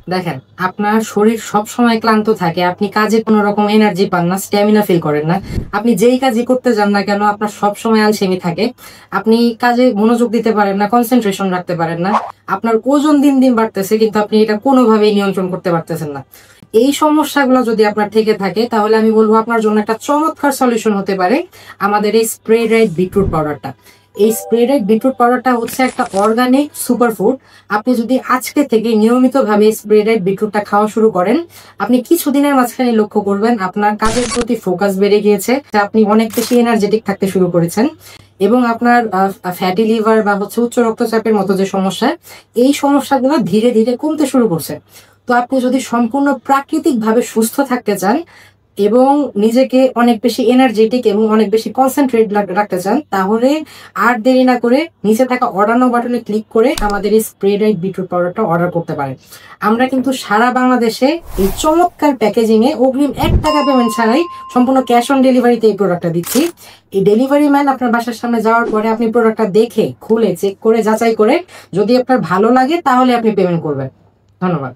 দেখেন, আপনার শরীর সব সময় ক্লান্ত থাকে, আপনি কাজে কোনো রকম এনার্জি পান না, স্ট্যামিনা ফিল করেন না। আপনি যেই কাজই করতে যান না কেন আপনার সব সময় আলসেমি থাকে। আপনি কাজে মনোযোগ দিতে পারেন না, কনসেন্ট্রেশন রাখতে পারেন না। আপনার ওজন দিন দিন বাড়তেছে কিন্তু আপনি এটা কোনোভাবেই নিয়ন্ত্রণ করতে পারতেছেন না। এই সমস্যাগুলো যদি আপনার থেকে থাকে তাহলে আমি বলবো আপনার জন্য একটা চমৎকার সলিউশন হতে পারে আমাদের এই স্প্রে রাইট বিটরুট পাউডারটা। এই স্প্রে রাইট বিটরুট পাউডারটা হচ্ছে একটা অর্গানিক সুপারফুড। আপনি যদি আজকে থেকে নিয়মিতভাবে স্প্রে রাইট বিটরুটটা খাওয়া শুরু করেন, আপনি কিছুদিনের মাঝখানে লক্ষ্য করবেন আপনার কাজের প্রতি ফোকাস বেড়ে গিয়েছে, আপনি অনেক বেশি এনার্জেটিক থাকতে শুরু করেছেন এবং আপনার ফ্যাটি লিভার বা হচ্ছে উচ্চ রক্তচাপের মতো যে সমস্যা, এই সমস্যাগুলো ধীরে ধীরে কমতে শুরু করছে। তো আপনি যদি সম্পূর্ণ প্রাকৃতিকভাবে সুস্থ থাকতে চান এবং নিজেকে অনেক বেশি এনার্জেটিক এবং অনেক বেশি কনসেন্ট্রেট রাখতে চান, তাহলে আর দেরি না করে নিচে থাকা অর্ডার নাও বাটনে ক্লিক করে আমাদের এই স্প্রে রাইট বিটরুট পাউডারটা অর্ডার করতে পারেন। আমরা কিন্তু সারা বাংলাদেশে এই চমৎকার প্যাকেজিং এ অগ্রিম 1 টাকা পেমেন্ট ছাড়াই সম্পূর্ণ ক্যাশ অন ডেলিভারিতে এই প্রোডাক্টটা দিচ্ছি। এই ডেলিভারি ম্যান আপনার বাসার সামনে যাওয়ার পরে আপনি প্রোডাক্টটা দেখে খুলে চেক করে যাচাই করে যদি আপনার ভালো লাগে তাহলে আপনি পেমেন্ট করবেন। ধন্যবাদ।